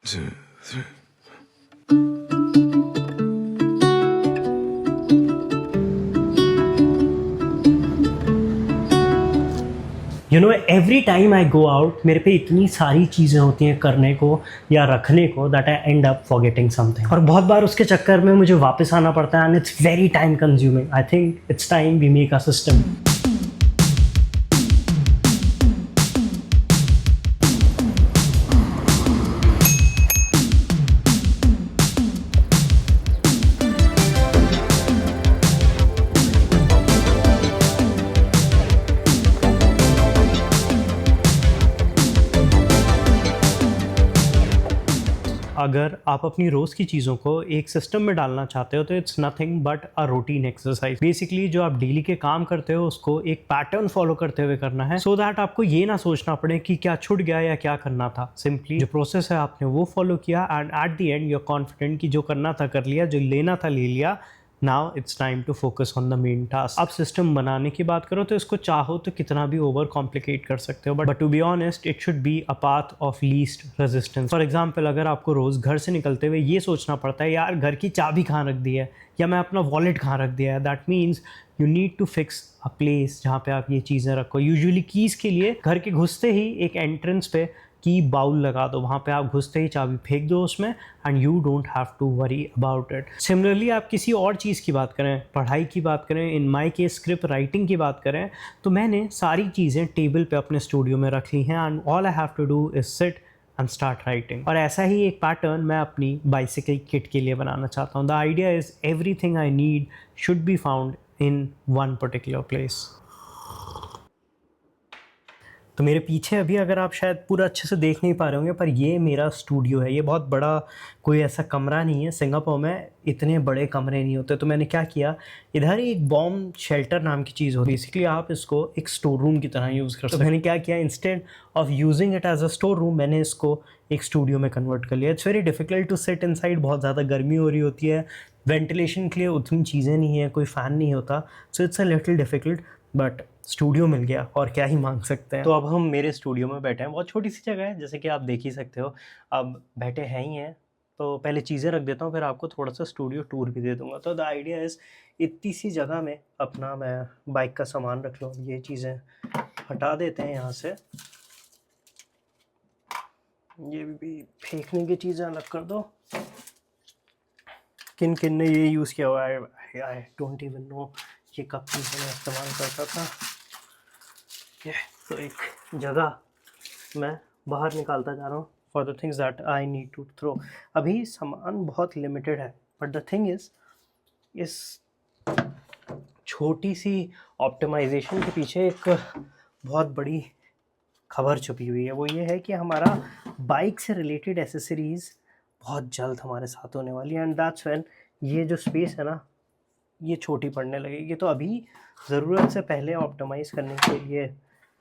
2, 3. Every time I go out मेरे पे इतनी सारी चीज़ें होती हैं करने को या रखने को that I and up forgetting something, और बहुत बार उसके चक्कर में मुझे वापस आना पड़ता है and it's very time consuming. I think it's time we make a system. अगर आप अपनी रोज़ की चीज़ों को एक सिस्टम में डालना चाहते हो तो it's nothing but a routine exercise. Basically जो आप डेली के काम करते हो उसको एक पैटर्न फॉलो करते हुए करना है, सो दैट आपको ये ना सोचना पड़े कि क्या छूट गया या क्या करना था. सिंपली जो प्रोसेस है आपने वो फॉलो किया and at the end you are confident कि जो करना था कर लिया, जो लेना था ले लिया. Now it's time to focus on the main task. आप सिस्टम बनाने की बात करो तो इसको चाहो तो कितना भी ओवर कॉम्प्लिकेट कर सकते हो, but to be honest it should be a path of least resistance. For example, अगर आपको रोज़ घर से निकलते हुए ये सोचना पड़ता है यार घर की चाबी कहाँ रख दी है या मैं अपना वॉलेट कहाँ रख दिया है, that means you need to fix a place जहाँ पे आप ये चीज़ें रखो. यूजुअली कीज़ के लिए घर के घुसते ही एक एंट्रेंस पे की बाउल लगा दो, वहाँ पे आप घुसते ही चाबी फेंक दो उसमें and you don't have to worry about it. Similarly आप किसी और चीज़ की बात करें, पढ़ाई की बात करें, in my case script writing की बात करें, तो मैंने सारी चीज़ें टेबल पे अपने स्टूडियो में रख ली हैं and all I have to do is sit and start writing. और ऐसा ही एक पैटर्न मैं अपनी बाइसिकल किट के लिए बनाना चाहता हूँ. The idea is everything I need should be found in one particular place. तो मेरे पीछे अभी अगर आप शायद पूरा अच्छे से देख नहीं पा रहे होंगे, पर ये मेरा स्टूडियो है. ये बहुत बड़ा कोई ऐसा कमरा नहीं है. सिंगापुर में इतने बड़े कमरे नहीं होते. तो मैंने क्या किया, इधर एक बॉम्ब शेल्टर नाम की चीज़ होती है. बेसिकली आप इसको एक स्टोर रूम की तरह यूज़ कर सकते हो. तो मैंने क्या किया, instead of using it as a store room, मैंने इसको एक स्टूडियो में कन्वर्ट कर लिया. It's very difficult to sit inside. बहुत ज़्यादा गर्मी हो रही होती है, वेंटिलेशन के लिए उतनी चीज़ें नहीं है, कोई फ़ैन नहीं होता. So it's a little difficult, but studio मिल गया और क्या ही मांग सकते हैं. तो अब हम मेरे स्टूडियो में बैठे हैं. बहुत छोटी सी जगह है जैसे कि आप देख ही सकते हो. अब बैठे हैं ही हैं तो पहले चीज़ें रख देता हूँ, फिर आपको थोड़ा सा स्टूडियो टूर भी दे दूंगा. तो द आइडिया इज़ इतनी सी जगह में अपना मैं बाइक का सामान रख लूँ. ये चीज़ें हटा देते हैं यहाँ से. ये भी फेंकने की चीज़ें अलग कर दो. किन किन ने ये यूज़ किया हुआ है, आई डोंट इवन नो ये कब चीज़ें मैं इस्तेमाल करता था. तो एक जगह मैं बाहर निकालता जा रहा हूँ for the things that I need to throw. अभी सामान बहुत लिमिटेड है, बट द थिंग इज़ इस छोटी सी ऑप्टिमाइजेशन के पीछे एक बहुत बड़ी खबर छुपी हुई है. वो ये है कि हमारा बाइक से रिलेटेड एसेसरीज़ बहुत जल्द हमारे साथ होने वाली है एंड दैट्स व्हेन ये जो स्पेस है ना ये छोटी पड़ने लगेगी. तो अभी ज़रूरत से पहले ऑप्टिमाइज़ करने के लिए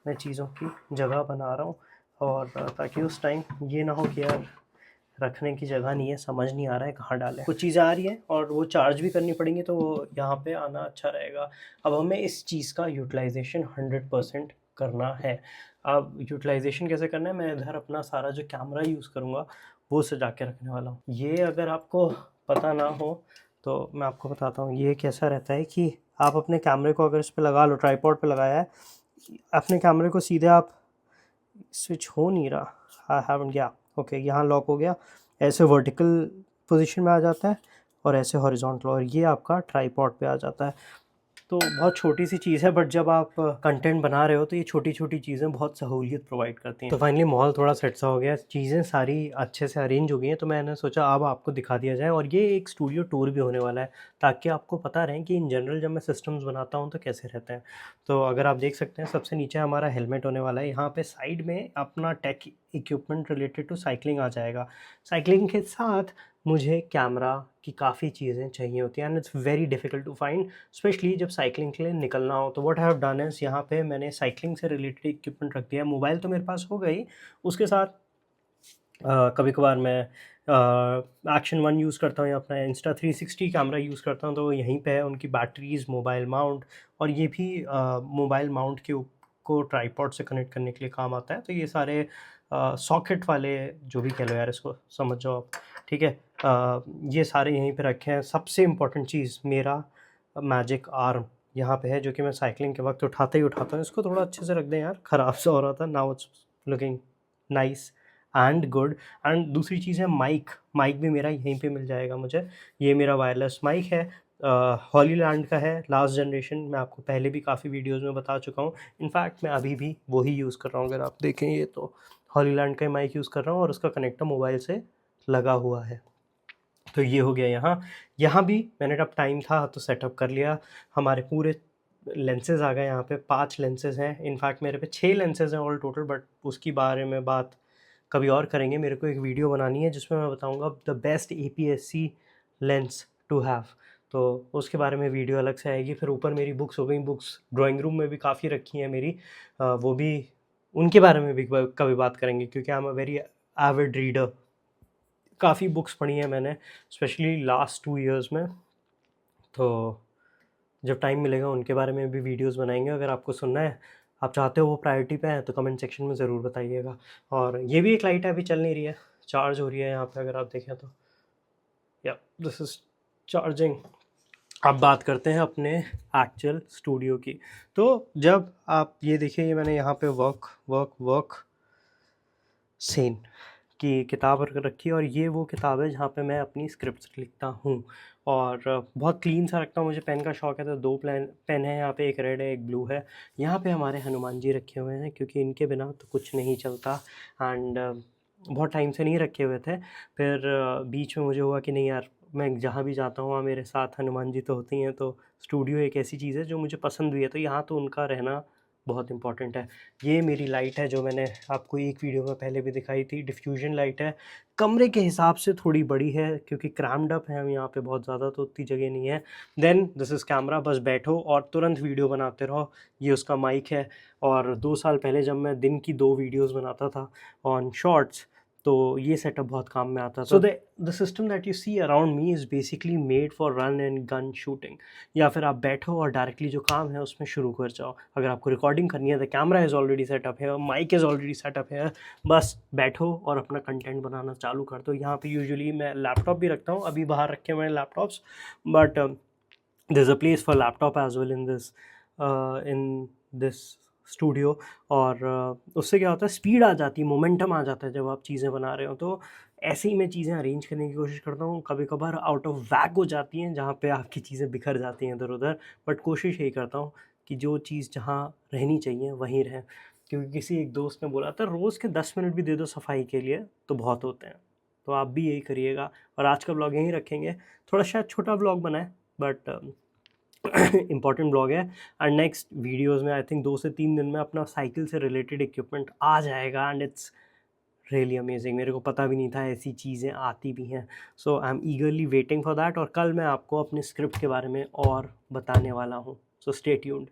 मैं चीज़ों की जगह बना रहा हूँ, और ताकि उस टाइम ये ना हो कि यार रखने की जगह नहीं है, समझ नहीं आ रहा है कहाँ डालें. कुछ चीज़ें आ रही हैं और वो चार्ज भी करनी पड़ेंगी, तो वो यहाँ पे आना अच्छा रहेगा. अब हमें इस चीज़ का यूटिलाइजेशन 100% करना है. अब यूटिलाइजेशन कैसे करना है, मैं इधर अपना सारा जो कैमरा यूज़ करूँगा वो सजा के रखने वाला हूँ. ये अगर आपको पता ना हो तो मैं आपको बताता हूँ. ये कैसा रहता है कि आप अपने कैमरे को अगर इस पर लगा लो, ट्राईपॉड पे लगाया है, अपने कैमरे को सीधे आप, स्विच हो नहीं रहा, आई हैवंट गया, ओके यहाँ लॉक हो गया. ऐसे वर्टिकल पोजीशन में आ जाता है और ऐसे हॉरिजॉन्टल, और ये आपका ट्राईपॉड पे आ जाता है. तो बहुत छोटी सी चीज़ है, बट जब आप कंटेंट बना रहे हो तो ये छोटी छोटी चीज़ें बहुत सहूलियत प्रोवाइड करती हैं. तो फाइनली माहौल थोड़ा सेट सा हो गया, चीज़ें सारी अच्छे से अरेंज हो गई हैं. तो मैंने सोचा अब आपको दिखा दिया जाए, और ये एक स्टूडियो टूर भी होने वाला है ताकि आपको पता रहे कि इन जनरल जब मैं सिस्टम्स बनाता हूँ तो कैसे रहते हैं. तो अगर आप देख सकते हैं सबसे नीचे हमारा हेलमेट होने वाला है. यहाँ पे साइड में अपना tech equipment related to cycling आ जाएगा. साइकिलिंग के साथ मुझे कैमरा की काफ़ी चीज़ें चाहिए होती हैं and it's very difficult to find, especially जब साइकिलिंग के लिए निकलना हो. तो what I have done is यहाँ पे मैंने साइकिलिंग से रिलेटेड इक्विपमेंट रख दिया है. मोबाइल तो मेरे पास हो गई, उसके साथ कभी कभार मैं एक्शन वन यूज़ करता हूँ या अपना Insta360 कैमरा यूज़ करता हूँ. तो यहीं पे है उनकी बैटरीज़, मोबाइल माउंट, और ये भी मोबाइल माउंट के को ट्राईपॉड से कनेक्ट करने के लिए काम आता है. तो ये सारे सॉकेट वाले, जो भी कह लो यार इसको, समझ जाओ आप, ठीक है। ये सारे यहीं पे रखे हैं। सबसे इम्पोर्टेंट चीज़ मेरा मैजिक आर्म यहाँ पे है, जो कि मैं साइकिलिंग के वक्त उठाता ही उठाता हूँ। इसको थोड़ा अच्छे से रख दें यार, ख़राब सा हो रहा था। Now it's looking nice and good. And दूसरी चीज़ है माइक। माइक भी मेरा यहीं पे मिल जाएगा मुझे। ये मेरा वायरलेस माइक है, हॉलीलैंड का है, लास्ट जनरेशन। मैं आपको पहले भी काफ़ी वीडियोस में बता चुका हूँ। इनफैक्ट मैं अभी भी वही यूज़ कर रहा हूँ। अगर आप देखें ये तो हॉलीलैंड का माइक यूज़ कर रहा हूँ और उसका कनेक्टर मोबाइल से लगा हुआ है। तो ये हो गया यहाँ। यहाँ भी मैंने जब टाइम था तो सेटअप कर लिया। हमारे पूरे लेंसेज आ गए यहाँ पे। 5 लेंसेज हैं। इनफैक्ट मेरे पे 6 लेंसेज हैं ऑल टोटल, बट उसकी बारे में बात कभी और करेंगे। मेरे को एक वीडियो बनानी है जिसमें मैं बताऊंगा the best APS-C lens to have. तो उसके बारे में वीडियो अलग से आएगी। फिर ऊपर मेरी बुक्स हो गई। बुक्स ड्राइंग रूम में भी काफ़ी रखी हैं मेरी। वो भी, उनके बारे में भी कभी बात करेंगे, क्योंकि I am a very Avid reader. काफ़ी बुक्स पढ़ी हैं मैंने, स्पेशली लास्ट 2 इयर्स में। तो जब टाइम मिलेगा उनके बारे में भी वीडियोस बनाएंगे। अगर आपको सुनना है, आप चाहते हो वो प्रायोरिटी पे है, तो कमेंट सेक्शन में ज़रूर बताइएगा। और ये भी एक लाइट है, अभी चल नहीं रही है, चार्ज हो रही है यहाँ पे अगर आप देखें तो। या दिस इज़ चार्जिंग। अब बात करते हैं अपने एक्चुअल स्टूडियो की। तो जब आप ये देखिए, ये मैंने यहाँ पे वर्क सेन की किताब रखी है, और ये वो किताब है जहाँ पे मैं अपनी स्क्रिप्ट्स लिखता हूँ। और बहुत क्लीन सा रखता हूँ, मुझे पेन का शौक है। तो 2 पेन है यहाँ पे, एक रेड है एक ब्लू है। यहाँ पे हमारे हनुमान जी रखे हुए हैं, क्योंकि इनके बिना तो कुछ नहीं चलता। एंड बहुत टाइम से नहीं रखे हुए थे। फिर बीच में मुझे हुआ कि नहीं यार, मैं जहाँ भी जाता हूँ वहाँ मेरे साथ हनुमान जी तो होते ही हैं। तो स्टूडियो एक ऐसी चीज़ है जो मुझे पसंद भी है, तो यहाँ तो उनका रहना बहुत इंपॉर्टेंट है। ये मेरी लाइट है जो मैंने आपको एक वीडियो में पहले भी दिखाई थी, डिफ्यूजन लाइट है। कमरे के हिसाब से थोड़ी बड़ी है, क्योंकि क्रैम्ड अप है हम यहाँ पे बहुत ज़्यादा, तो उतनी जगह नहीं है। देन दिस इज़ कैमरा, बस बैठो और तुरंत वीडियो बनाते रहो। ये उसका माइक है। और 2 साल पहले जब मैं दिन की 2 वीडियोस बनाता था ऑन शॉर्ट्स, तो ये सेटअप बहुत काम में आता था। So the system that you see around me is basically made for run and gun shooting. या फिर आप बैठो और डायरेक्टली जो काम है उसमें शुरू कर जाओ। अगर आपको रिकॉर्डिंग करनी है, the camera is already setup है, माइक इज़ ऑलरेडी सेटअप है, बस बैठो और अपना कंटेंट बनाना चालू कर दो। यहाँ पे यूजुअली मैं लैपटॉप भी रखता हूँ, अभी बाहर रखे हुए हैं laptops, but there is a place for laptop as well in this studio. और उससे क्या होता है, स्पीड आ जाती है, मोमेंटम आ जाता है जब आप चीज़ें बना रहे हो। तो ऐसे ही मैं चीज़ें अरेंज करने की कोशिश करता हूँ। कभी कभार आउट ऑफ वैक हो जाती हैं, जहाँ पे आपकी चीज़ें बिखर जाती हैं इधर उधर, बट कोशिश यही करता हूँ कि जो चीज़ जहाँ रहनी चाहिए वहीं रहे। क्योंकि किसी एक दोस्त ने बोला था, रोज़ के 10 मिनट भी दे दो सफाई के लिए तो बहुत होते हैं। तो आप भी यही करिएगा। और आज का ब्लॉग यहीं रखेंगे। थोड़ा शायद छोटा ब्लॉग बना है, बट इम्पॉर्टेंट ब्लॉग है। एंड नेक्स्ट वीडियोस में आई थिंक 2 से 3 दिन में अपना साइकिल से रिलेटेड इक्विपमेंट आ जाएगा। And it's really amazing. मेरे को पता भी नहीं था ऐसी चीज़ें आती भी हैं। So I am eagerly waiting for that. और कल मैं आपको अपने स्क्रिप्ट के बारे में और बताने वाला हूँ। So stay tuned.